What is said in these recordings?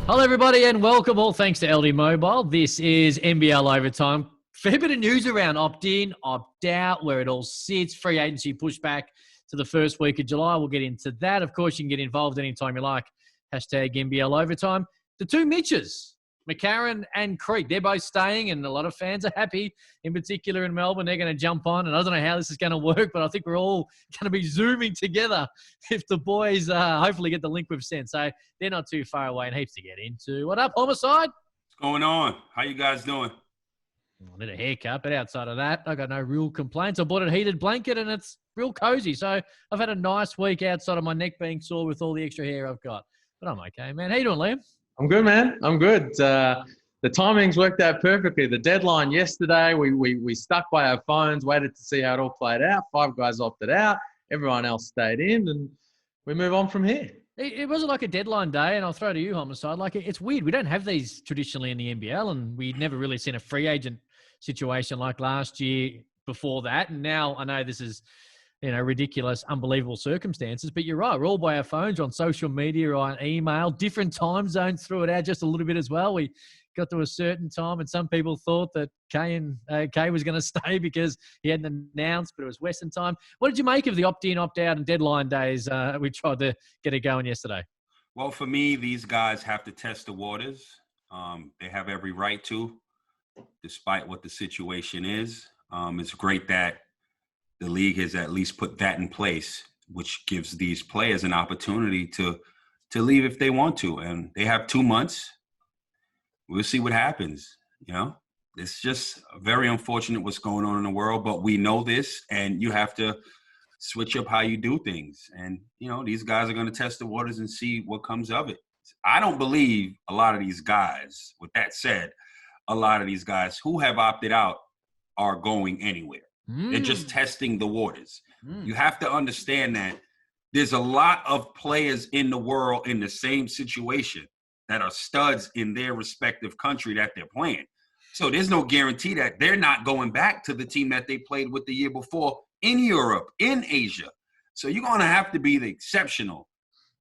Hello, everybody, and welcome. All thanks to LD Mobile. This is NBL Overtime. Fair bit of news around opt-in, opt-out, where it all sits. Free agency pushback to the first week of July. We'll get into that. Of course, you can get involved anytime you like. Hashtag NBL Overtime. The two Mitches, McCarron and Creek, they're both staying, and a lot of fans are happy. In particular in Melbourne, they're going to jump on, and I don't know how this is going to work, but I think we're all going to be Zooming together if the boys hopefully get the link we've sent. So they're not too far away and heaps to get into. What up, Homicide? What's going on? How you guys doing? I need a haircut, but outside of that, I got no real complaints. I bought a heated blanket, and it's real cozy. So I've had a nice week outside of my neck being sore with all the extra hair I've got. But I'm okay, man. How you doing, Liam? I'm good, man. I'm good. The timing's worked out perfectly. The deadline yesterday, we stuck by our phones, waited to see how it all played out. 5 guys opted out. Everyone else stayed in, and we move on from here. It wasn't like a deadline day, and I'll throw to you, Homicide. Like, it's weird. We don't have these traditionally in the NBL, and we'd never really seen a free agent situation like last year before that. And now I know this is, ridiculous, unbelievable circumstances. But you're right. We're all by our phones, on social media, on email. Different time zones threw it out just a little bit as well. We got to a certain time, and some people thought that Kay was going to stay because he hadn't announced, but it was Western time. What did you make of the opt-in, opt-out, and deadline days? We tried to get it going yesterday. Well, for me, these guys have to test the waters. They have every right to, despite what the situation is. It's great that the league has at least put that in place, which gives these players an opportunity to leave if they want to. And they have 2 months. We'll see what happens. It's just very unfortunate what's going on in the world, but we know this, and you have to switch up how you do things. And, these guys are going to test the waters and see what comes of it. I don't believe a lot of these guys, with that said, a lot of these guys who have opted out are going anywhere. They're just testing the waters. You have to understand that there's a lot of players in the world in the same situation that are studs in their respective country that they're playing. So there's no guarantee that they're not going back to the team that they played with the year before in Europe, in Asia. So you're going to have to be the exceptional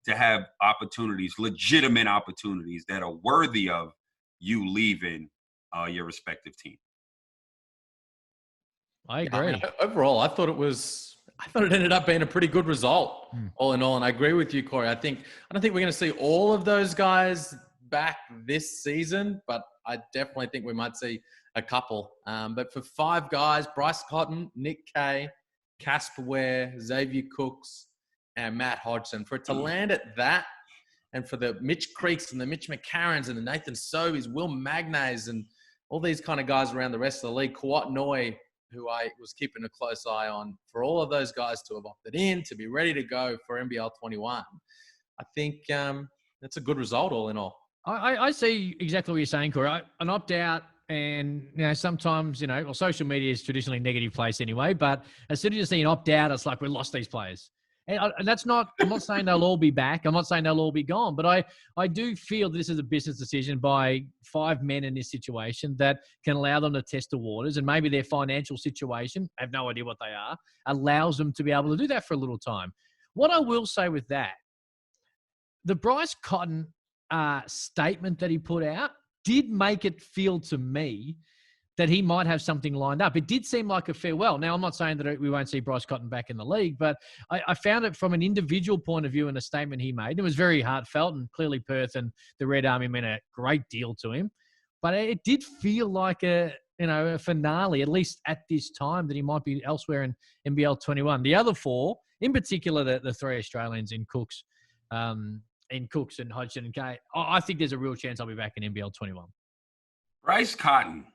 to have opportunities, legitimate opportunities that are worthy of you leaving your respective team. I agree. Overall, I thought it ended up being a pretty good result, all in all. And I agree with you, Corey. I don't think we're going to see all of those guys back this season, but I definitely think we might see a couple. But for 5 guys, Bryce Cotton, Nick Kay, Casper Ware, Xavier Cooks, and Matt Hodgson, for it to land at that, and for the Mitch Creeks and the Mitch McCarrons and the Nathan Sobeys, Will Magnays, and all these kind of guys around the rest of the league, Kawat Noi, who I was keeping a close eye on, for all of those guys to have opted in, to be ready to go for NBL 21. I think that's a good result, all in all. I see exactly what you're saying, Corey. An opt-out, and sometimes, social media is traditionally a negative place anyway, but as soon as you see an opt-out, it's like we lost these players. And that's not – I'm not saying they'll all be back. I'm not saying they'll all be gone. But I do feel that this is a business decision by 5 men in this situation that can allow them to test the waters, and maybe their financial situation – I have no idea what they are – allows them to be able to do that for a little time. What I will say with that, the Bryce Cotton statement that he put out did make it feel to me that he might have something lined up. It did seem like a farewell. Now, I'm not saying that we won't see Bryce Cotton back in the league, but I found it from an individual point of view in a statement he made. It was very heartfelt, and clearly Perth and the Red Army meant a great deal to him. But it did feel like a finale, at least at this time, that he might be elsewhere in NBL 21. The other 4, in particular the 3 Australians in Cooks and Hodgson and Kay, I think there's a real chance I'll be back in NBL 21. Bryce Cotton.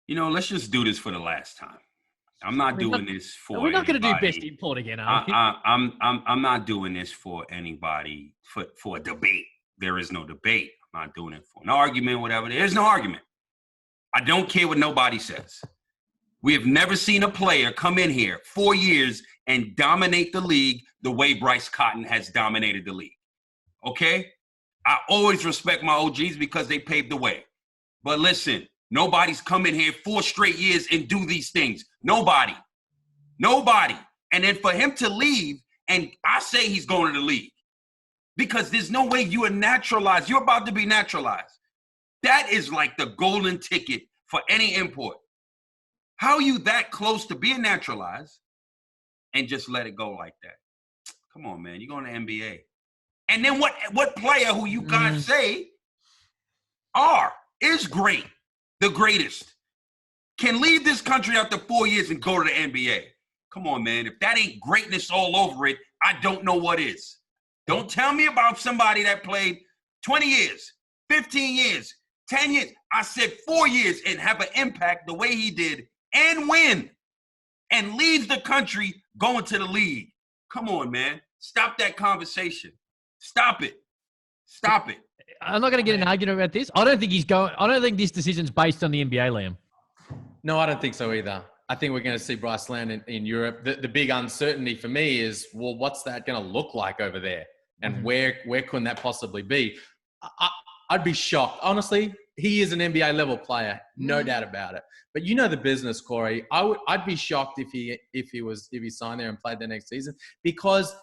Let's just do this for the last time. I'm not doing this for We're not going to do anybody. best import again, are we? I'm not doing this for anybody, for a debate. There is no debate. I'm not doing it for an argument, whatever. There's no argument. I don't care what nobody says. We have never seen a player come in here 4 years and dominate the league the way Bryce Cotton has dominated the league. Okay? I always respect my OGs because they paved the way. But listen, nobody's come in here 4 straight years and do these things. Nobody. And then for him to leave, and I say he's going to the league. because there's no way you are naturalized. You're about to be naturalized. That is like the golden ticket for any import. How are you that close to being naturalized and just let it go like that? Come on, man. You're going to NBA. And then what player who you guys say is great, the greatest, can leave this country after 4 years and go to the NBA? Come on, man. If that ain't greatness all over it, I don't know what is. Don't tell me about somebody that played 20 years, 15 years, 10 years. I said 4 years and have an impact the way he did and win and leaves the country going to the league. Come on, man. Stop that conversation. Stop it. Stop it. I'm not going to get an argument about this. I don't think this decision's based on the NBA, Liam. No, I don't think so either. I think we're going to see Bryce land in Europe. The big uncertainty for me is, well, what's that going to look like over there? And where couldn't that possibly be? I'd be shocked. Honestly, he is an NBA level player, no doubt about it. But you know the business, Corey. I'd be shocked if he signed there and played the next season, because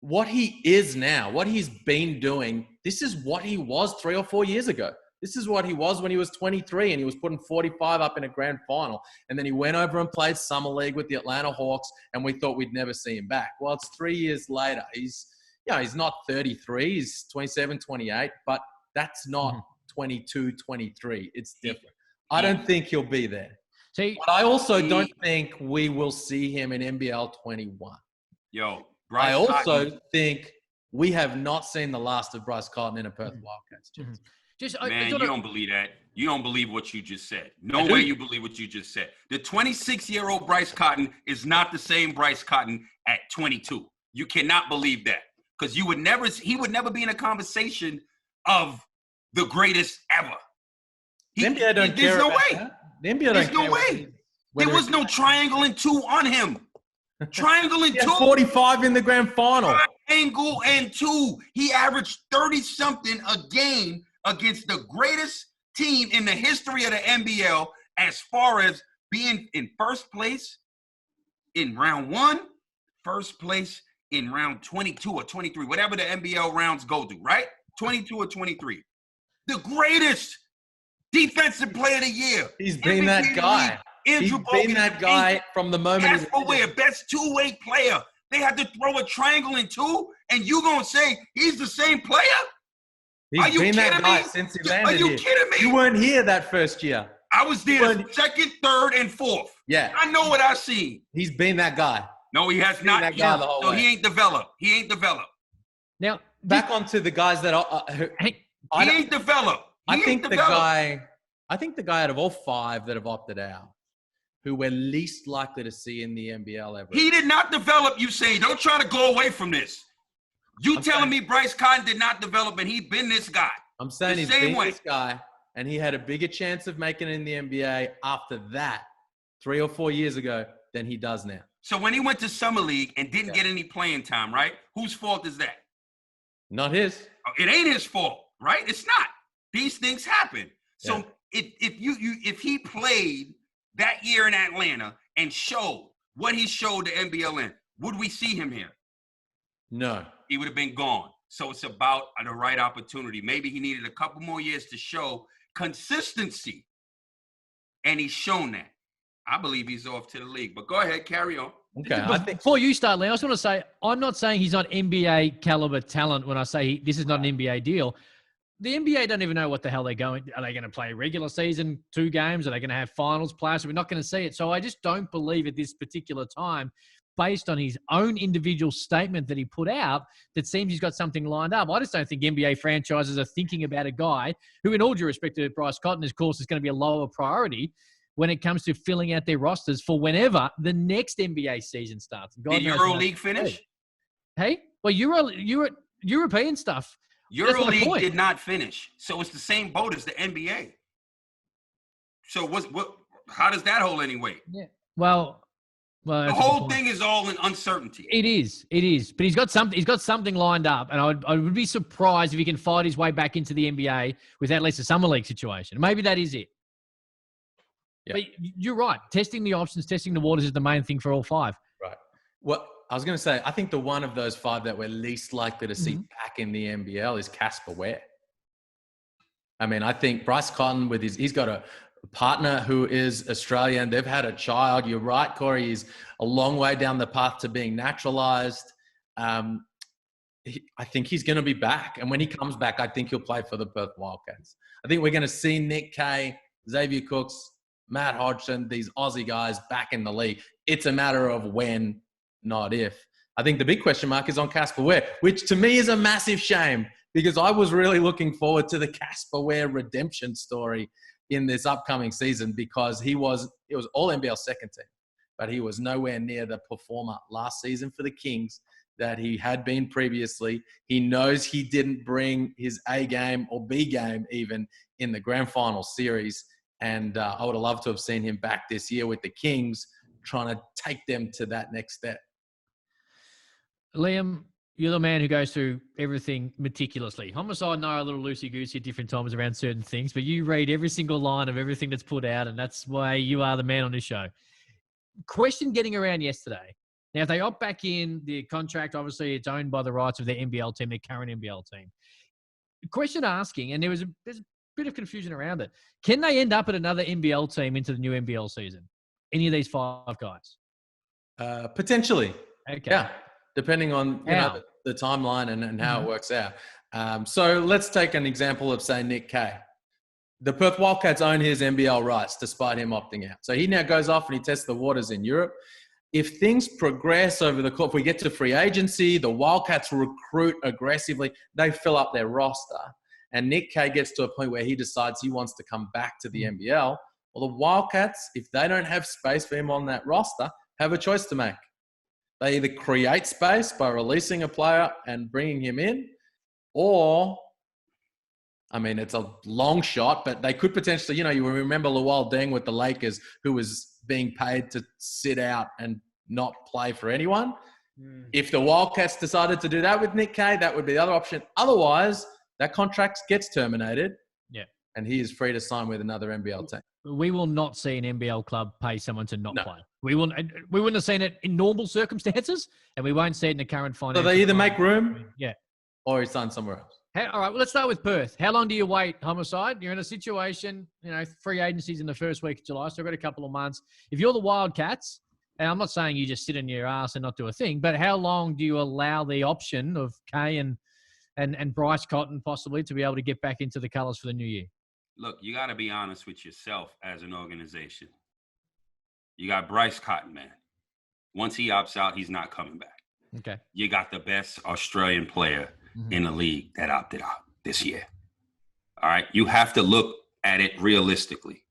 what he is now, what he's been doing, this is what he was 3 or 4 years ago. This is what he was when he was 23 and he was putting 45 up in a grand final. And then he went over and played Summer League with the Atlanta Hawks, and we thought we'd never see him back. Well, it's 3 years later. He's not 33. He's 27, 28, but that's not 22, 23. It's different. I don't think he'll be there. But I also don't think we will see him in NBL 21. Bryce I also Cotton. think we have not seen the last of Bryce Cotton in a Perth Wildcats. Man, you don't believe that. You don't believe what you just said. No way you believe what you just said. The 26-year-old Bryce Cotton is not the same Bryce Cotton at 22. You cannot believe that, because he would never be in a conversation of the greatest ever. The NBA don't care. There's no about way. that. The NBA There's don't no care way. There was no triangle and 2 on him. Triangle and 2. 45 in the grand final. Triangle and 2. He averaged 30-something a game against the greatest team in the history of the NBL, as far as being in first place in round 1, first place in round 22 or 23, whatever the NBL rounds go to, right? 22 or 23. The greatest defensive player of the year. He's been that guy. He's been that guy from the moment. Casper Ware, best two-way player. They had to throw a triangle in 2, and you gonna say he's the same player? He's been that guy since he landed here. Are you kidding me? You weren't here that first year. I was there second, third, and fourth. Yeah. I know what I seen. He's been that guy. No, he has not. That guy the whole way. He ain't developed. He ain't developed. Now, back onto the guys that are he ain't developed. I think the guy out of all 5 that have opted out, who we're least likely to see in the NBL ever. He did not develop, you say. Don't try to go away from this. I'm telling me Bryce Cotton did not develop, and he been this guy. I'm saying he's been this guy, and he had a bigger chance of making it in the NBA after that 3 or 4 years ago than he does now. So when he went to Summer League and didn't get any playing time, right? Whose fault is that? Not his. It ain't his fault, right? It's not. These things happen. So if he played that year in Atlanta and showed what he showed the NBL in, would we see him here? No. He would have been gone. So it's about the right opportunity. Maybe he needed a couple more years to show consistency, and he's shown that. I believe he's off to the league. But go ahead, carry on. Okay. Before you start, Lee, I just want to say I'm not saying he's not NBA caliber talent when I say this is not an NBA deal. The NBA don't even know what the hell they're going. Are they going to play a regular season, 2 games? Are they going to have finals players? We're not going to see it. So I just don't believe at this particular time, based on his own individual statement that he put out, that seems he's got something lined up. I just don't think NBA franchises are thinking about a guy who, in all due respect to Bryce Cotton, of course, is going to be a lower priority when it comes to filling out their rosters for whenever the next NBA season starts. Did EuroLeague finish? Hey, well, European stuff. EuroLeague did not finish, so it's the same boat as the NBA. So how does that hold any weight? Yeah. Well, the whole thing is all in uncertainty. It is. But he's got something lined up, and I would be surprised if he can fight his way back into the NBA with at least a summer league situation. Maybe that is it. Yeah. But you're right. Testing the options, testing the waters is the main thing for all 5. Right. Well, I was going to say, I think the one of those 5 that we're least likely to see Mm-hmm. back in the NBL is Casper Ware. I mean, I think Bryce Cotton he's got a partner who is Australian. They've had a child. You're right, Corey. He's a long way down the path to being naturalized. I think he's going to be back. And when he comes back, I think he'll play for the Perth Wildcats. I think we're going to see Nick Kay, Xavier Cooks, Matt Hodgson, these Aussie guys back in the league. It's a matter of when, not if. I think the big question mark is on Casper Ware, which to me is a massive shame because I was really looking forward to the Casper Ware redemption story in this upcoming season because it was all NBL second team, but he was nowhere near the performer last season for the Kings that he had been previously. He knows he didn't bring his A game or B game even in the grand final series. And I would have loved to have seen him back this year with the Kings trying to take them to that next step. Liam, you're the man who goes through everything meticulously. Homicide and I are a little loosey-goosey at different times around certain things, but you read every single line of everything that's put out, and that's why you are the man on this show. Question getting around yesterday. Now, if they opt back in, the contract, obviously, it's owned by the rights of their NBL team, their current NBL team. Question asking, and there's a bit of confusion around it. Can they end up at another NBL team into the new NBL season? Any of these 5 guys? Potentially. Okay. Yeah. Depending on the timeline and how it works out. So let's take an example of, say, Nick Kay. The Perth Wildcats own his NBL rights despite him opting out. So he now goes off and he tests the waters in Europe. If things progress over the course, if we get to free agency, the Wildcats recruit aggressively, they fill up their roster. And Nick Kay gets to a point where he decides he wants to come back to the NBL. Well, the Wildcats, if they don't have space for him on that roster, have a choice to make. They either create space by releasing a player and bringing him in, or, I mean, it's a long shot, but they could potentially, you remember Luol Deng with the Lakers, who was being paid to sit out and not play for anyone. If the Wildcats decided to do that with Nick Kay, that would be the other option. Otherwise, that contract gets terminated. Yeah. And he is free to sign with another NBL team. We will not see an NBL club pay someone to not play. We wouldn't have seen it in normal circumstances, and we won't see it in the current financial. So they either make room, or he signs somewhere else. All right, well, let's start with Perth. How long do you wait, Homicide? You're in a situation, free agencies in the first week of July, so we've got a couple of months. If you're the Wildcats, and I'm not saying you just sit in your ass and not do a thing, but how long do you allow the option of Kay and Bryce Cotton possibly to be able to get back into the colours for the new year? Look, you got to be honest with yourself as an organization. You got Bryce Cotton, man. Once he opts out, he's not coming back. Okay. You got the best Australian player in the league that opted out this year. All right. You have to look at it realistically.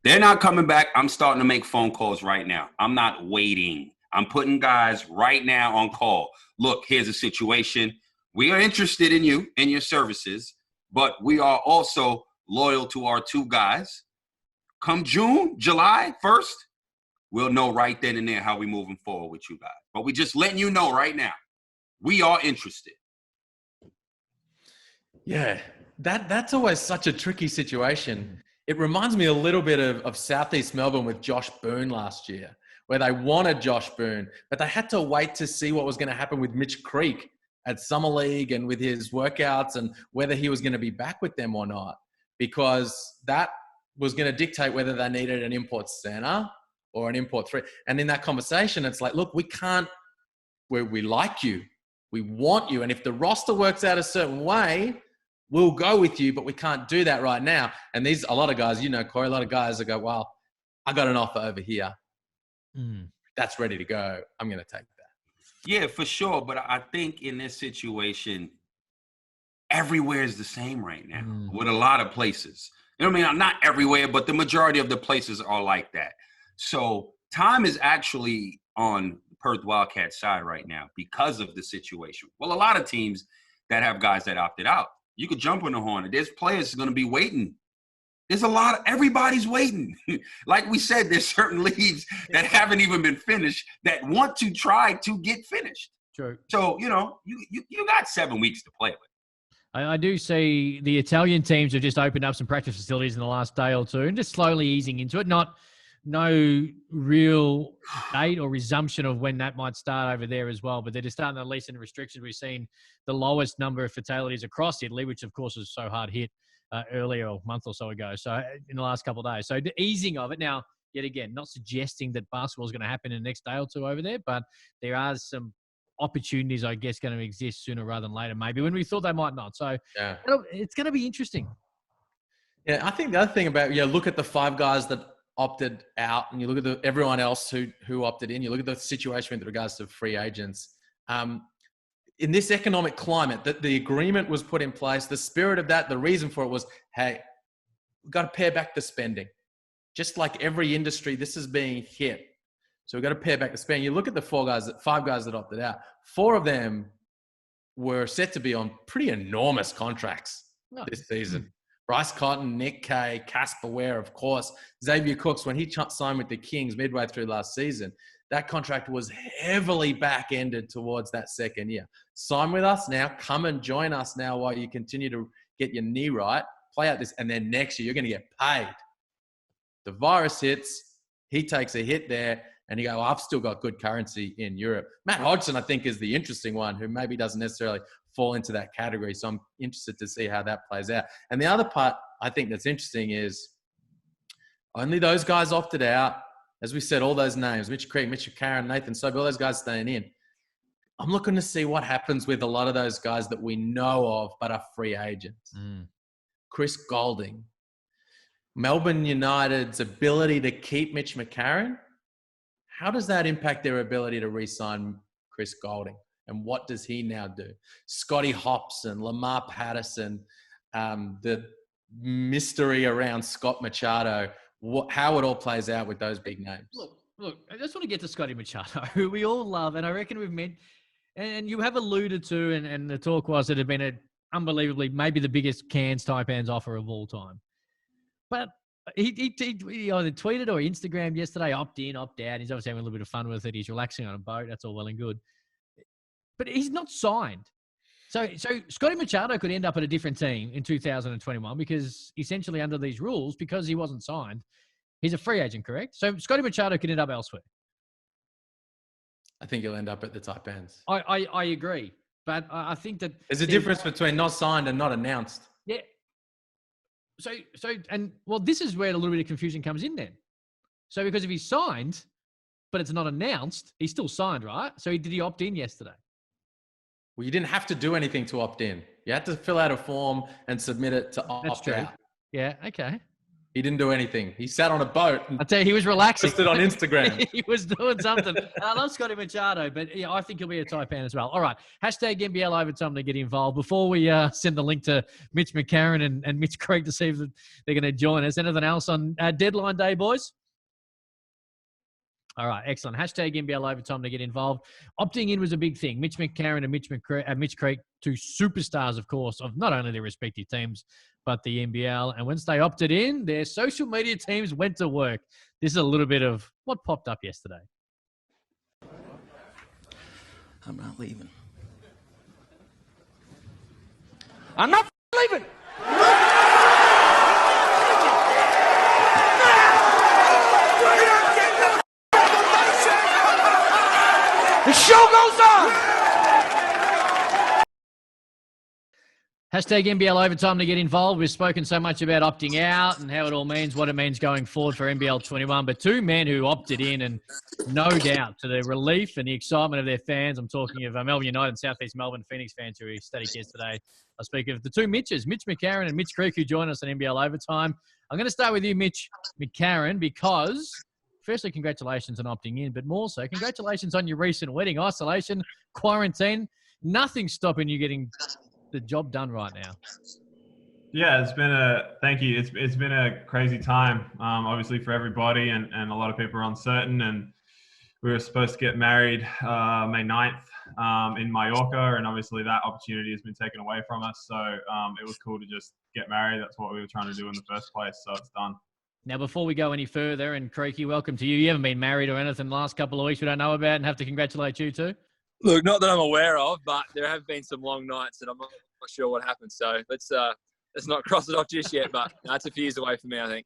They're not coming back. I'm starting to make phone calls right now. I'm not waiting. I'm putting guys right now on call. Look, here's a situation. We are interested in you and your services, but we are also loyal to our 2 guys. Come July 1st, we'll know right then and there how we moving forward with you guys. But we just letting you know right now, we are interested. Yeah, that's always such a tricky situation. It reminds me a little bit of Southeast Melbourne with Josh Boone last year, where they wanted Josh Boone, but they had to wait to see what was going to happen with Mitch Creek at Summer League and with his workouts and whether he was going to be back with them or not, because that was going to dictate whether they needed an import center or an import 3. And in that conversation, it's like, look, we like you. We want you. And if the roster works out a certain way, we'll go with you, but we can't do that right now. And a lot of guys, Corey, a lot of guys that go, well, I got an offer over here. That's ready to go. I'm going to take that. Yeah, for sure. But I think in this situation, everywhere is the same right now with a lot of places. You know what I mean? Not everywhere, but the majority of the places are like that. So time is actually on Perth Wildcats side right now because of the situation. Well, a lot of teams that have guys that opted out, you could jump on the horn. There's players going to be waiting. There's everybody's waiting. Like we said, there's certain leagues that haven't even been finished that want to try to get finished. True. So, you got 7 weeks to play with. I do see the Italian teams have just opened up some practice facilities in the last day or two and just slowly easing into it. Not no real date or resumption of when that might start over there as well. But they're just starting to release any restrictions. We've seen the lowest number of fatalities across Italy, which of course was so hard hit earlier, a month or so ago. So in the last couple of days. So the easing of it now, yet again, not suggesting that basketball is going to happen in the next day or two over there, but there are some opportunities, I guess, going to exist sooner rather than later, maybe when we thought they might not. So yeah, it's going to be interesting. Yeah, I think the other thing about, look at the 5 guys that opted out and you look at everyone else who opted in, you look at the situation with regards to free agents. In this economic climate, that the agreement was put in place, the spirit of that, the reason for it was, hey, we've got to pare back the spending. Just like every industry, this is being hit. So we've got to pare back the spending. You look at the 5 guys that opted out. 4 of them were set to be on pretty enormous contracts this season. Bryce Cotton, Nick Kay, Casper Ware, of course. Xavier Cooks, when he signed with the Kings midway through last season, that contract was heavily back-ended towards that second year. Sign with us now. Come and join us now while you continue to get your knee right. Play out this, and then next year you're going to get paid. The virus hits. He takes a hit there, and you go, I've still got good currency in Europe. Matt Hodgson, I think, is the interesting one who maybe doesn't necessarily fall into that category. So I'm interested to see how that plays out. And the other part I think that's interesting is only those guys opted out. As we said, all those names, Mitch Creek, Mitch McCarron, Nathan Sobey, all those guys staying in. I'm looking to see what happens with a lot of those guys that we know of but are free agents. Chris Goulding. Melbourne United's ability to keep Mitch McCarron. How does that impact their ability to re-sign Chris Goulding? And what does he now do? Scotty Hopson, Lamar Patterson, the mystery around Scott Machado, how it all plays out with those big names. Look, I just want to get to Scotty Machado, who we all love, and I reckon we've met, and you have alluded to, and the talk was that it had been an unbelievably, maybe the biggest Cairns Taipans offer of all time. But he either tweeted or Instagrammed yesterday, opt in, opt out. He's obviously having a little bit of fun with it. He's relaxing on a boat. That's all well and good. But he's not signed. So Scotty Machado could end up at a different team in 2021 because essentially under these rules, because he wasn't signed, he's a free agent, correct? So Scotty Machado could end up elsewhere. I think he'll end up at the Taipans. I agree. But I think that there's a difference between not signed and not announced. Yeah. This is where a little bit of confusion comes in then. So because if he's signed, but it's not announced, he's still signed, right? So did he opt in yesterday? Well, you didn't have to do anything to opt in. You had to fill out a form and submit it to opt out. Yeah, okay. He didn't do anything. He sat on a boat. I tell you, he was relaxing. Posted on Instagram. He was doing something. I love Scotty Machado, but yeah, I think he'll be a Taipan as well. All right. Hashtag NBL Overtime to get involved. Before we send the link to Mitch McCarron and Mitch Creek to see if they're going to join us. Anything else on deadline day, boys? All right, excellent. Hashtag NBL Overtime to get involved. Opting in was a big thing. Mitch McCarron and Mitch Creek, 2 superstars, of course, of not only their respective teams, but the NBL. And once they opted in, their social media teams went to work. This is a little bit of what popped up yesterday. I'm not leaving. I'm not leaving. The show goes on. Hashtag NBL Overtime to get involved. We've spoken so much about opting out and how it all means, what it means going forward for NBL 21. But 2 men who opted in, and no doubt to the relief and the excitement of their fans. I'm talking of Melbourne United and Southeast Melbourne Phoenix fans who were ecstatic yesterday. I speak of the 2 Mitches, Mitch McCarron and Mitch Creek, who joined us on NBL Overtime. I'm going to start with you, Mitch McCarron, because firstly, congratulations on opting in, but more so, congratulations on your recent wedding. Isolation, quarantine, nothing stopping you getting the job done right now. Yeah, thank you. It's been a crazy time, obviously for everybody, and a lot of people are uncertain. And we were supposed to get married May 9th in Mallorca, and obviously that opportunity has been taken away from us. So it was cool to just get married. That's what we were trying to do in the first place. So it's done. Now, before we go any further, and Creaky, welcome to you. You haven't been married or anything the last couple of weeks we don't know about, and have to congratulate you too. Look, not that I'm aware of, but there have been some long nights and I'm not sure what happened. So let's not cross it off just yet, but that's a few years away for me, I think.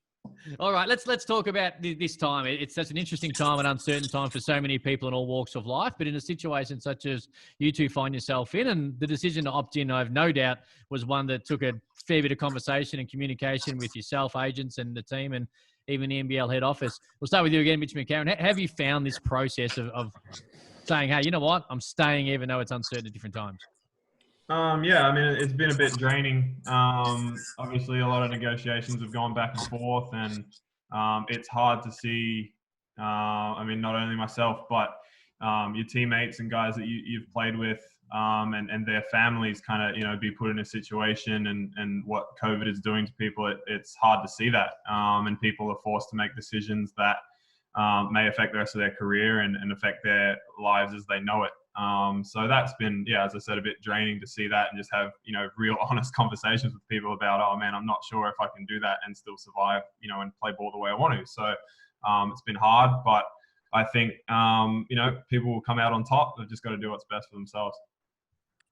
All right, let's talk about this time. It's such an interesting time, an uncertain time for so many people in all walks of life. But in a situation such as you two find yourself in, and the decision to opt in, I have no doubt, was one that took a fair bit of conversation and communication with yourself, agents, and the team, and even the NBL head office. We'll start with you again, Mitch McCarron. Have you found this process of saying, hey, you know what, I'm staying even though it's uncertain at different times? Yeah, I mean, it's been a bit draining. Obviously, a lot of negotiations have gone back and forth, and it's hard to see, I mean, not only myself, but your teammates and guys that you've played with and their families kind of, you know, be put in a situation and what COVID is doing to people, it's hard to see that. And people are forced to make decisions that may affect the rest of their career and affect their lives as they know it. So that's been, yeah, as I said, a bit draining to see that and just have, you know, real honest conversations with people about, oh man, I'm not sure if I can do that and still survive, you know, and play ball the way I want to. So it's been hard, but I think, you know, people will come out on top. They've just got to do what's best for themselves.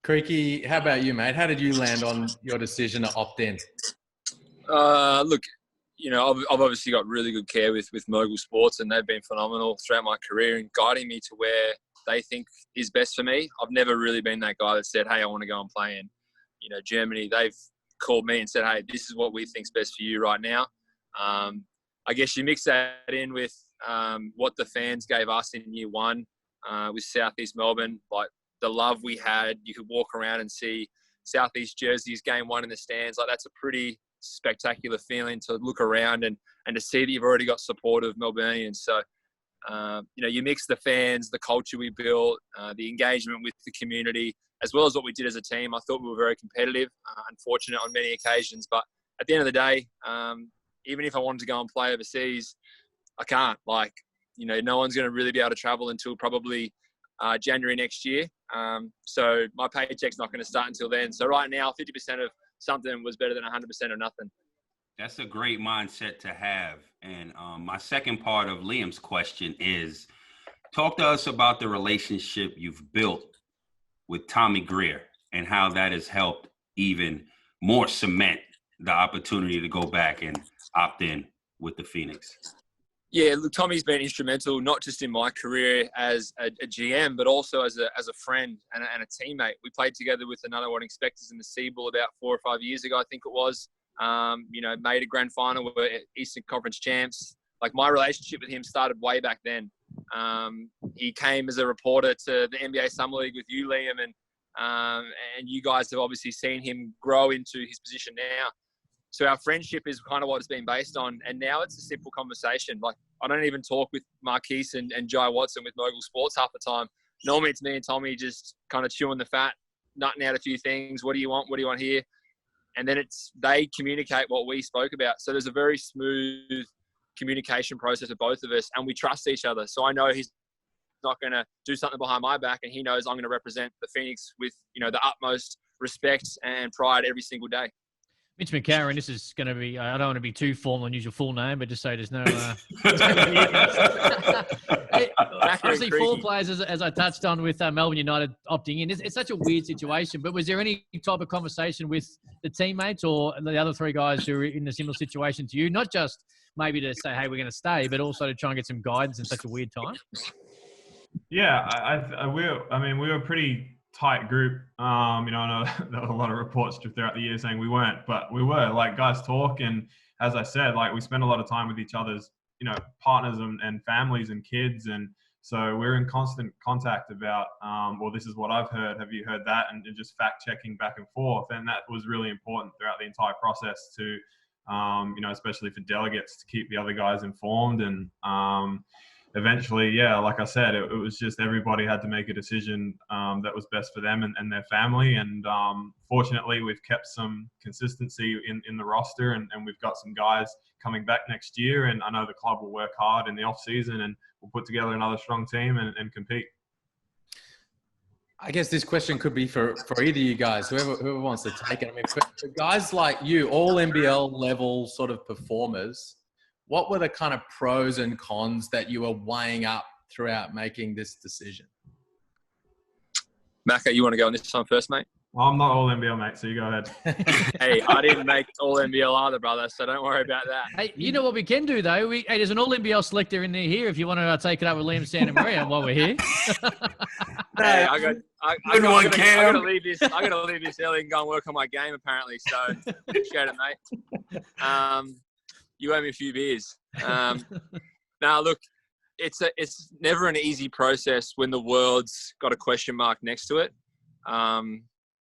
Creaky, how about you, mate? How did you land on your decision to opt in? Look, you know, I've obviously got really good care with Mogul Sports, and they've been phenomenal throughout my career in guiding me to where they think is best for me. I've never really been that guy that said, hey, I want to go and play in, you know, Germany. They've called me and said, hey, this is what we think's best for you right now. I guess you mix that in with what the fans gave us in year one with Southeast Melbourne, like the love we had. You could walk around and see Southeast jerseys game one in the stands. Like, that's a pretty spectacular feeling to look around and to see that you've already got support of Melburnians. So, you know, you mix the fans, the culture we built, the engagement with the community, as well as what we did as a team. I thought we were very competitive, unfortunate on many occasions. But at the end of the day, even if I wanted to go and play overseas, I can't. Like, you know, no one's going to really be able to travel until probably January next year. So my paycheck's not going to start until then. So right now, 50% of something was better than 100% of nothing. That's a great mindset to have. And my second part of Liam's question is, talk to us about the relationship you've built with Tommy Greer and how that has helped even more cement the opportunity to go back and opt in with the Phoenix. Yeah, look, Tommy's been instrumental, not just in my career as a GM, but also as a friend and a teammate. We played together with another one Inspectors in the Seaball about 4 or 5 years ago, I think it was. You know, made a grand final, we're Eastern Conference champs. Like, my relationship with him started way back then. He came as a reporter to the NBA Summer League with you, Liam, and you guys have obviously seen him grow into his position now. So our friendship is kind of what it's been based on. And now it's a simple conversation. Like, I don't even talk with Marquise and Jai Watson with Mogul Sports half the time. Normally it's me and Tommy just kind of chewing the fat, nutting out a few things. What do you want? What do you want here? And then they communicate what we spoke about. So there's a very smooth communication process with both of us, and we trust each other. So I know he's not going to do something behind my back, and he knows I'm going to represent the Phoenix with, you know, the utmost respect and pride every single day. Mitch McCarron, this is going to be, I don't want to be too formal and use your full name, but just so there's no... Obviously, 4 players, as I touched on with Melbourne United opting in. It's such a weird situation, but was there any type of conversation with the teammates or the other 3 guys who are in a similar situation to you? Not just maybe to say, hey, we're going to stay, but also to try and get some guidance in such a weird time? Yeah, we were a pretty tight group. You know, I know there were a lot of reports throughout the year saying we weren't, but we were. Like, guys talk, and as I said, like, we spend a lot of time with each other's, you know, partners and families and kids, and so we're in constant contact about, well, this is what I've heard. Have you heard that? And just fact checking back and forth, and that was really important throughout the entire process to, you know, especially for delegates, to keep the other guys informed. And eventually, yeah, like I said, it was just everybody had to make a decision that was best for them and their family. And fortunately, we've kept some consistency in the roster, and we've got some guys coming back next year. And I know the club will work hard in the off season, and we'll put together another strong team and compete. I guess this question could be for either of you guys, whoever wants to take it. I mean, for guys like you, all NBL level sort of performers, what were the kind of pros and cons that you were weighing up throughout making this decision? Macca, you want to go on this time first, mate? I'm not all NBL, mate, so you go ahead. Hey, I didn't make all NBL either, brother, so don't worry about that. Hey, you know what we can do, though? Hey, there's an all NBL selector in there here if you want to take it up with Liam Santamaria while we're here. Hey, I gotta leave this early and go and work on my game, apparently, so appreciate it, mate. You owe me a few beers. Now, look, it's never an easy process when the world's got a question mark next to it.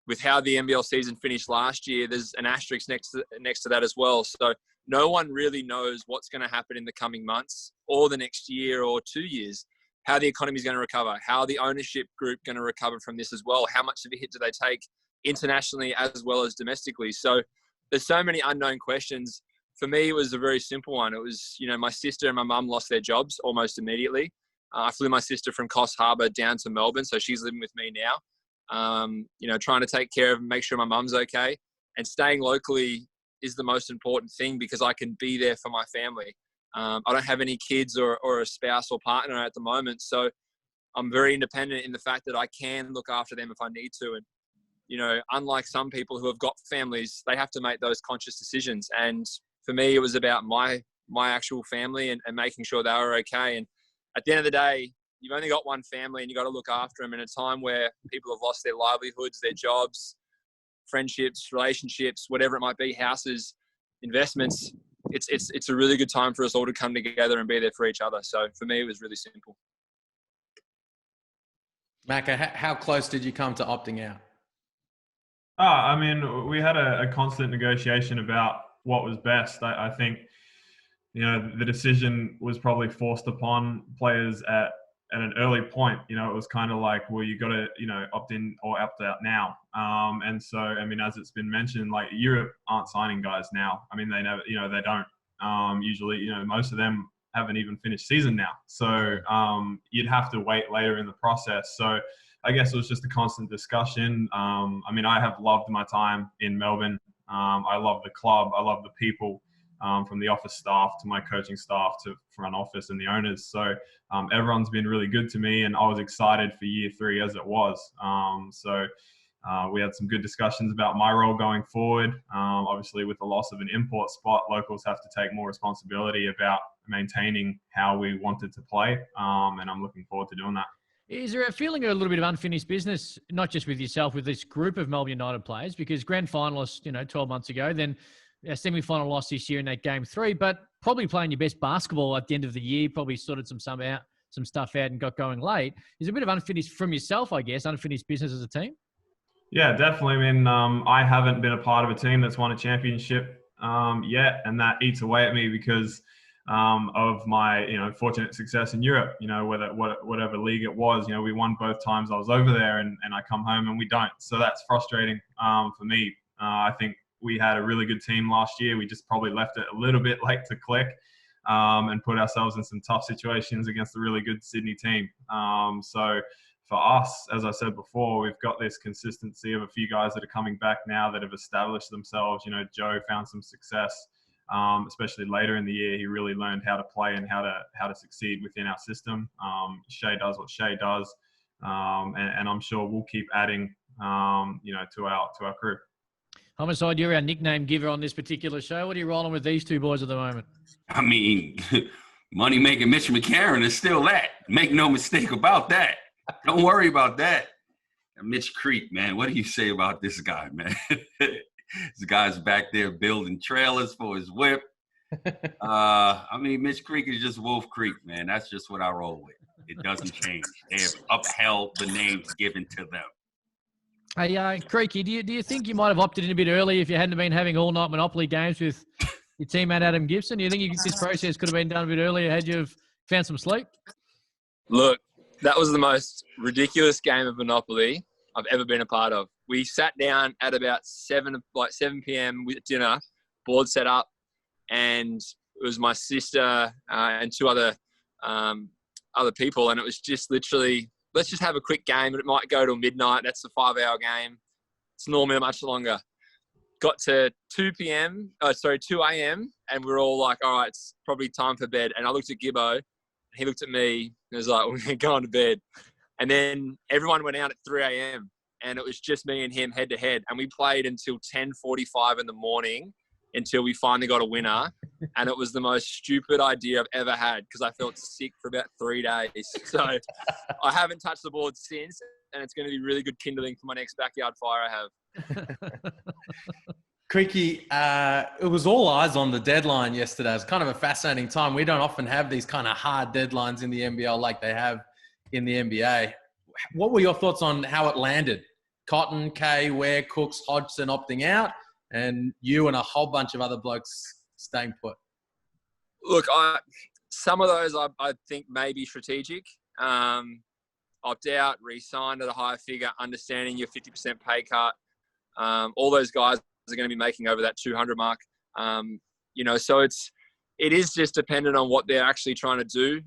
With how the NBL season finished last year, there's an asterisk next to that as well. So no one really knows what's going to happen in the coming months or the next year or 2 years, how the economy is going to recover, how the ownership group going to recover from this as well, how much of a hit do they take internationally as well as domestically. So there's so many unknown questions. For me, it was a very simple one. It was, my sister and my mum lost their jobs almost immediately. I flew my sister from Coffs Harbour down to Melbourne, so she's living with me now. Trying to take care of and make sure my mum's okay. And staying locally is the most important thing because I can be there for my family. I don't have any kids or a spouse or partner at the moment. So I'm very independent in the fact that I can look after them if I need to. And, unlike some people who have got families, they have to make those conscious decisions. And for me, it was about my actual family and making sure they were okay. And at the end of the day, you've only got one family and you got to look after them in a time where people have lost their livelihoods, their jobs, friendships, relationships, whatever it might be, houses, investments. It's a really good time for us all to come together and be there for each other. So for me, it was really simple. Macca, how close did you come to opting out? We had a constant negotiation about what was best. I think, the decision was probably forced upon players at an early point. It was kind of like, well, you got to, opt in or opt out now. And so, as it's been mentioned, like Europe aren't signing guys now. They never, they don't. Usually, most of them haven't even finished season now. So you'd have to wait later in the process. So I guess it was just a constant discussion. I have loved my time in Melbourne. I love the club. I love the people. From the office staff to my coaching staff to front office and the owners. So everyone's been really good to me, and I was excited for year 3 as it was. We had some good discussions about my role going forward. Obviously, with the loss of an import spot, locals have to take more responsibility about maintaining how we wanted to play, and I'm looking forward to doing that. Is there a feeling of a little bit of unfinished business, not just with yourself, with this group of Melbourne United players? Because grand finalists, 12 months ago, then a semi-final loss this year in that game 3, but probably playing your best basketball at the end of the year, probably sorted some stuff out and got going late. Is a bit of unfinished from yourself, I guess, unfinished business as a team? Yeah, definitely. I haven't been a part of a team that's won a championship yet, and that eats away at me because of my, fortunate success in Europe. Whatever league it was, we won both times I was over there, and I come home and we don't. So that's frustrating for me. I think we had a really good team last year. We just probably left it a little bit late to click and put ourselves in some tough situations against a really good Sydney team. So for us, as I said before, we've got this consistency of a few guys that are coming back now that have established themselves. Joe found some success, especially later in the year. He really learned how to play and how to succeed within our system. Shea does what Shea does, and I'm sure we'll keep adding, to our crew. Homicide, you're our nickname giver on this particular show. What are you rolling with these two boys at the moment? Money-making Mitch McCarron is still that. Make no mistake about that. Don't worry about that. And Mitch Creek, man, what do you say about this guy, man? This guy's back there building trailers for his whip. Mitch Creek is just Wolf Creek, man. That's just what I roll with. It doesn't change. They have upheld the names given to them. Hey, Creaky, do you think you might have opted in a bit early if you hadn't been having all-night Monopoly games with your teammate Adam Gibson? Do you think this process could have been done a bit earlier had you have found some sleep? Look, that was the most ridiculous game of Monopoly I've ever been a part of. We sat down at about 7 p.m. with dinner, board set up, and it was my sister and 2 other people, and it was just literally, let's just have a quick game, but it might go till midnight. That's a 5-hour game. It's normally much longer. Got to 2 a.m., and we're all like, all right, it's probably time for bed. And I looked at Gibbo, and he looked at me, and was like, we're going to bed. And then everyone went out at 3 a.m. and it was just me and him head to head. And we played until 10:45 in the morning until we finally got a winner. And it was the most stupid idea I've ever had because I felt sick for about 3 days. So I haven't touched the board since, and it's going to be really good kindling for my next backyard fire I have. Creaky, it was all eyes on the deadline yesterday. It's kind of a fascinating time. We don't often have these kind of hard deadlines in the NBL like they have in the NBA. What were your thoughts on how it landed? Cotton, Kay, Ware, Cooks, Hodgson opting out, and you and a whole bunch of other blokes staying put. Look, some of those I think may be strategic. Opt out, re-signed at a higher figure, understanding your 50% pay cut. All those guys are going to be making over that 200 mark. So it is just dependent on what they're actually trying to do.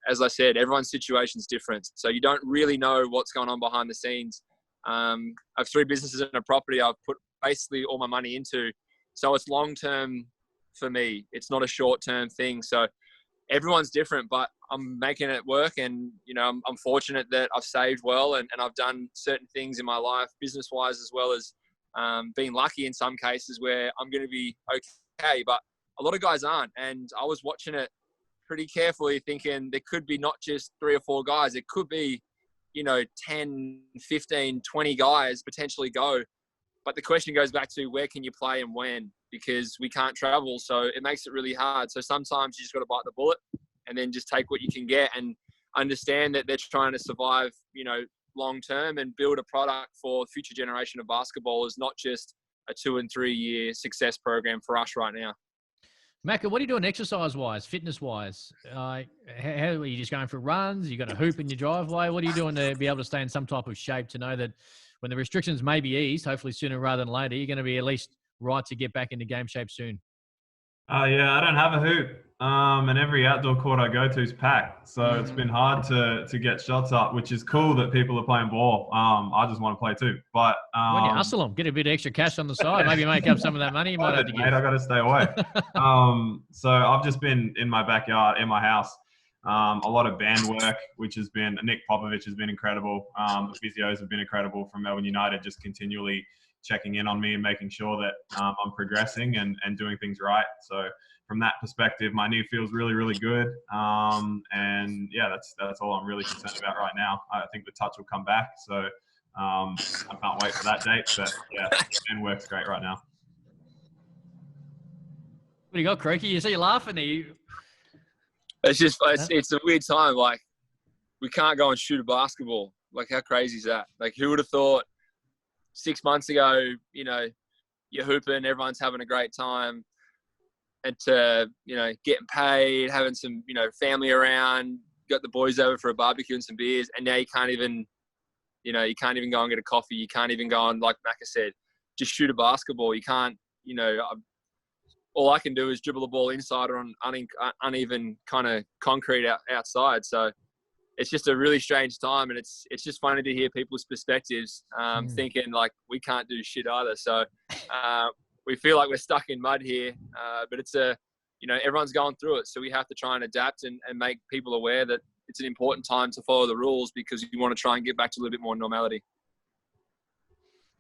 As I said, everyone's situation's different. So you don't really know what's going on behind the scenes. I have 3 businesses and a property I've put basically all my money into. So it's long-term for me. It's not a short-term thing. So everyone's different, but I'm making it work. And, I'm fortunate that I've saved well and I've done certain things in my life, business-wise, as well as being lucky in some cases where I'm going to be okay. But a lot of guys aren't. And I was watching it pretty carefully thinking there could be not just 3 or 4 guys. It could be, 10, 15, 20 guys potentially go. But the question goes back to where can you play and when, because we can't travel. So it makes it really hard. So sometimes you just got to bite the bullet and then just take what you can get and understand that they're trying to survive, long term and build a product for future generation of basketballers, not just a 2 and 3 year success program for us right now. Macca, what are you doing exercise-wise, fitness-wise? How are you just going for runs? You got a hoop in your driveway? What are you doing to be able to stay in some type of shape to know that when the restrictions may be eased, hopefully sooner rather than later, you're going to be at least right to get back into game shape soon? Yeah, I don't have a hoop. And every outdoor court I go to is packed. So it's been hard to get shots up, which is cool that people are playing ball. I just want to play too. But when you hustle them, get a bit of extra cash on the side, maybe make up some of that money you might have to give. Mate, I got to stay away. So I've just been in my backyard, in my house. A lot of band work, which has been, Nick Popovich has been incredible. The physios have been incredible from Melbourne United, just continually checking in on me and making sure that I'm progressing and doing things right. So from that perspective, my knee feels really, really good. And yeah, that's all I'm really concerned about right now. I think the touch will come back. So I can't wait for that date. But yeah, band work's great right now. What do you got, Creaky? You see you laughing there. It's a weird time. Like, we can't go and shoot a basketball. Like, how crazy is that? Like, who would have thought 6 months ago, you're hooping, everyone's having a great time, and to, getting paid, having some, family around, got the boys over for a barbecue and some beers, and now you can't even go and get a coffee. You can't even go and, like Macca said, just shoot a basketball. You can't, all I can do is dribble the ball inside or on uneven kind of concrete outside. So it's just a really strange time, and it's just funny to hear people's perspectives, thinking like we can't do shit either. So we feel like we're stuck in mud here, but it's everyone's going through it. So we have to try and adapt and make people aware that it's an important time to follow the rules because you want to try and get back to a little bit more normality.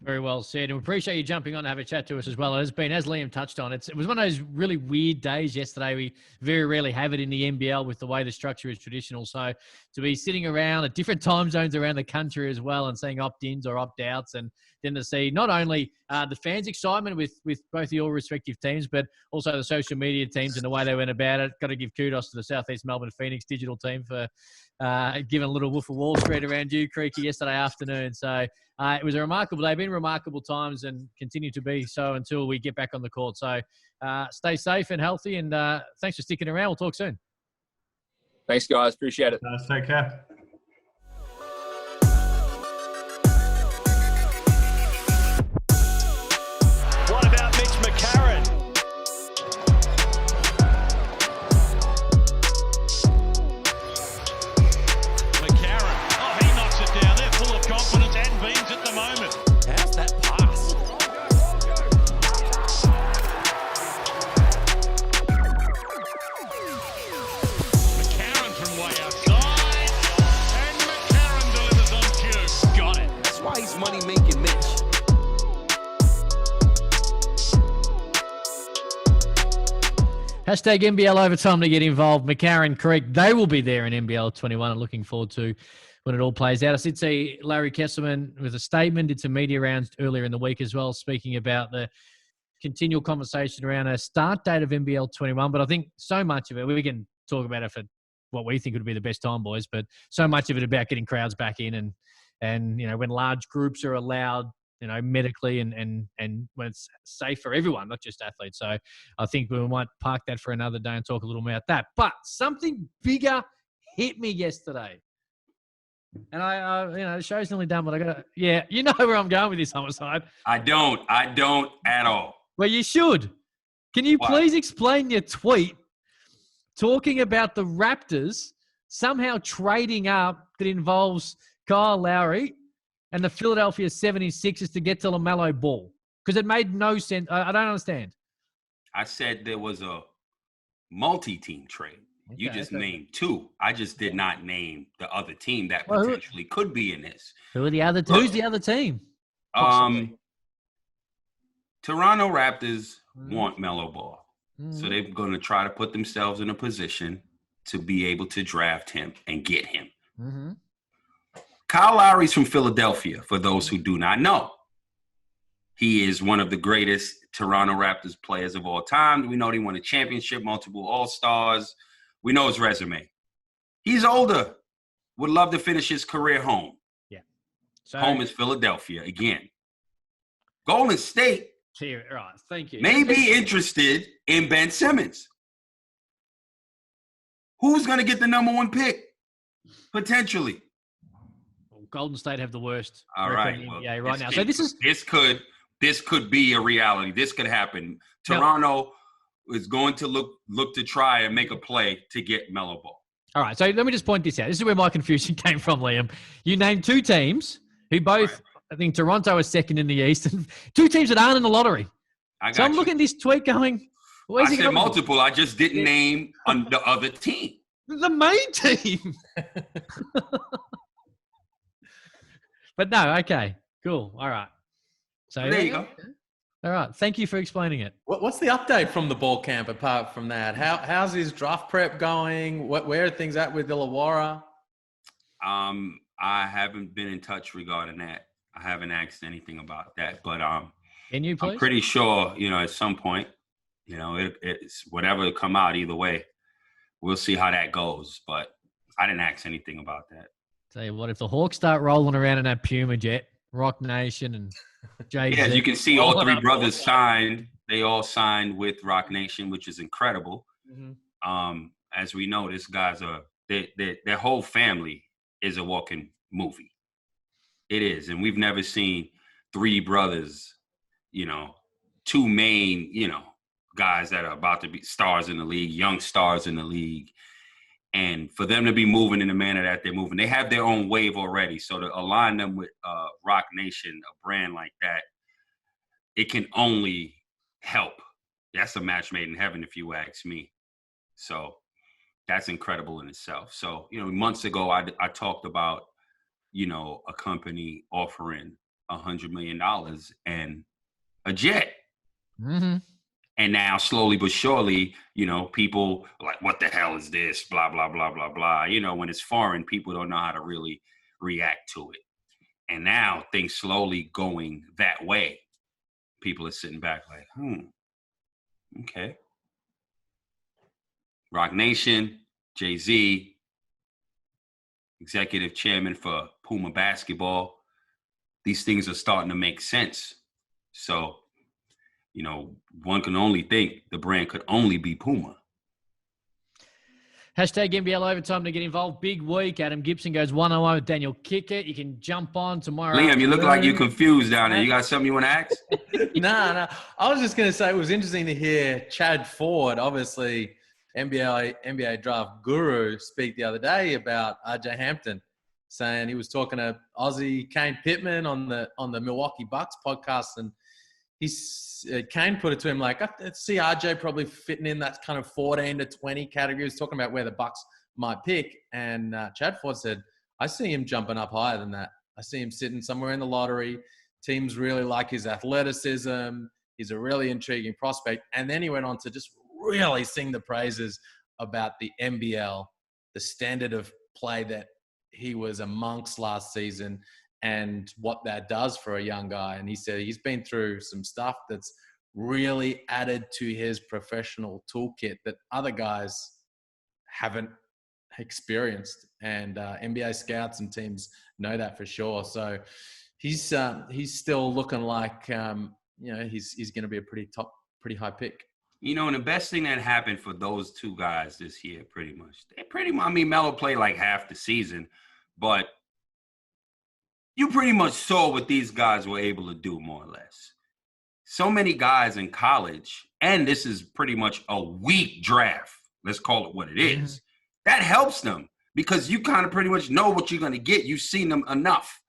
Very well said. And we appreciate you jumping on to have a chat to us as well. It has been, as Liam touched on, it was one of those really weird days yesterday. We very rarely have it in the NBL with the way the structure is traditional. So to be sitting around at different time zones around the country as well and seeing opt-ins or opt-outs, and then to see not only the fans' excitement with both your respective teams, but also the social media teams and the way they went about it. Got to give kudos to the Southeast Melbourne Phoenix digital team for giving a little Wolf of Wall Street around you, Creaky, yesterday afternoon. So it was a remarkable day. Been remarkable times and continue to be so until we get back on the court. So stay safe and healthy, and thanks for sticking around. We'll talk soon. Thanks, guys. Appreciate it. Take care. What about Mitch McCarron? Confidence and beams at the moment. How's that pass? McCarron from way outside. Mitch. Hashtag NBL Overtime to get involved. McCarron Creek, they will be there in NBL 21 and looking forward to when it all plays out. I did see Larry Kesselman with a statement, did some media rounds earlier in the week as well, speaking about the continual conversation around a start date of NBL 21. But I think so much of it, we can talk about it for what we think would be the best time, boys, but so much of it about getting crowds back in and when large groups are allowed, medically and when it's safe for everyone, not just athletes. So I think we might park that for another day and talk a little more about that. But something bigger hit me yesterday. And the show's nearly done, but I got to, you know where I'm going with this, Homicide. I don't at all. Well, you should. Can you please explain your tweet talking about the Raptors somehow trading up that involves Kyle Lowry and the Philadelphia 76ers to get to LaMelo Ball? Because it made no sense. I don't understand. I said there was a multi-team trade. Okay, you just named two. I just did not name the other team that potentially could be in this. Who's the other team? Toronto Raptors want Melo Ball. So they're going to try to put themselves in a position to be able to draft him and get him. Mm-hmm. Kyle Lowry's from Philadelphia, for those who do not know. He is one of the greatest Toronto Raptors players of all time. We know he won a championship, multiple All-Stars. We know his resume. He's older. Would love to finish his career home. Yeah. So, home is Philadelphia again. Golden State right, thank you. may be interested in Ben Simmons. Who's going to get the number one pick? Potentially. Golden State have the worst. All right. Right now. So this could be a reality. This could happen. Toronto is going to look to try and make a play to get Melo Ball. All right. So let me just point this out. This is where my confusion came from, Liam. You named two teams who both, I think Toronto is second in the East, and two teams that aren't in the lottery. So I'm looking at this tweet going, I said multiple. I just didn't name the other team. The main team. But no, okay, cool. All right. So there you go. All right. Thank you for explaining it. What's the update from the ball camp apart from that? How's his draft prep going? Where are things at with Illawarra? I haven't been in touch regarding that. I haven't asked anything about that, but can you please? I'm pretty sure, at some point, it's whatever will come out either way. We'll see how that goes, but I didn't ask anything about that. Tell you what, if the Hawks start rolling around in that Puma jet, Rock Nation and Jay-Z. Yeah, as you can see, all three brothers signed. They all signed with Rock Nation, which is incredible. Mm-hmm. As we know, these guys their whole family is a walking movie. It is, and we've never seen three brothers, two main, guys that are about to be stars in the league, young stars in the league. And for them to be moving in the manner that they're moving, they have their own wave already. So to align them with Rock Nation, a brand like that, it can only help. That's a match made in heaven, if you ask me. So that's incredible in itself. So, months ago, I talked about, a company offering $100 million and a jet. Mm-hmm. And now, slowly but surely, people are like, what the hell is this? Blah, blah, blah, blah, blah. When it's foreign, people don't know how to really react to it. And now things slowly going that way. People are sitting back like, okay. Rock Nation, Jay-Z, executive chairman for Puma Basketball. These things are starting to make sense. So, one can only think the brand could only be Puma. Hashtag NBL Overtime to get involved. Big week. Adam Gibson goes 1-0 with Daniel Kickett. You can jump on tomorrow. Liam, you look like you're confused down there. You got something you want to ask? No. I was just going to say it was interesting to hear Chad Ford, obviously NBA draft guru, speak the other day about RJ Hampton, saying he was talking to Aussie Kane Pittman on the Milwaukee Bucks podcast, and Kane put it to him like, I see RJ probably fitting in that kind of 14 to 20 category. He was talking about where the Bucks might pick. And Chad Ford said, I see him jumping up higher than that. I see him sitting somewhere in the lottery. Teams really like his athleticism. He's a really intriguing prospect. And then he went on to just really sing the praises about the NBL, the standard of play that he was amongst last season and what that does for a young guy. And he said he's been through some stuff that's really added to his professional toolkit that other guys haven't experienced. And NBA scouts and teams know that for sure. So he's still looking like, he's going to be a pretty high pick. And the best thing that happened for those two guys this year, I mean, Melo played like half the season, but you pretty much saw what these guys were able to do, more or less. So many guys in college, and this is pretty much a weak draft. Let's call it what it is. That helps them because you kind of pretty much know what you're going to get. You've seen them enough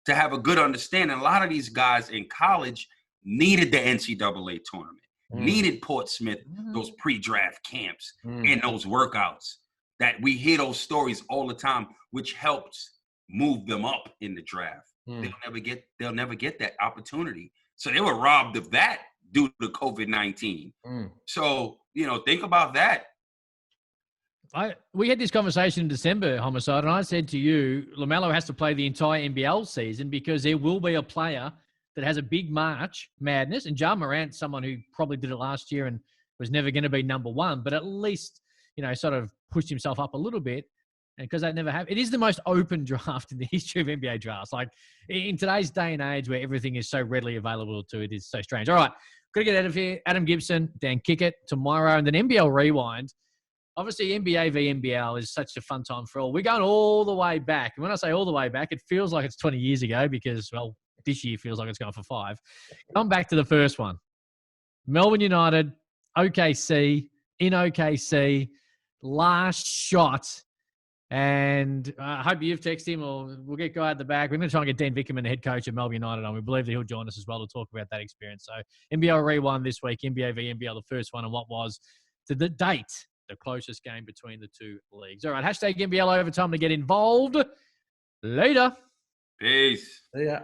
to have a good understanding. A lot of these guys in college needed the NCAA tournament. Needed Portsmouth, those pre-draft camps and those workouts that we hear those stories all the time, which helps move them up in the draft. They'll never get that opportunity. So they were robbed of that due to COVID-19. So, think about that. We had this conversation in December, Homicide, and I said to you, LaMelo has to play the entire NBL season because there will be a player that has a big March madness. And Ja Morant's someone who probably did it last year and was never going to be number one, but at least, sort of pushed himself up a little bit. And because that never happened, it is the most open draft in the history of NBA drafts. Like in today's day and age where everything is so readily available to it is so strange. All right, got to get out of here. Adam Gibson, Dan Kickett tomorrow, and then NBL Rewind. Obviously, NBA v NBL is such a fun time for all. We're going all the way back. And when I say all the way back, it feels like it's 20 years ago because, well, this year feels like it's going for 5. Come back to the first one. Melbourne United, OKC, in OKC, last shot. And I hope you've texted him or we'll get Guy at the back. We're going to try and get Dean Vickerman, the head coach of Melbourne United, on. We believe that he'll join us as well to talk about that experience. So NBL Rewind this week, NBA v NBL, the first one, and what was, to the date, the closest game between the two leagues. All right, hashtag NBL Overtime to get involved. Later. Peace. See ya.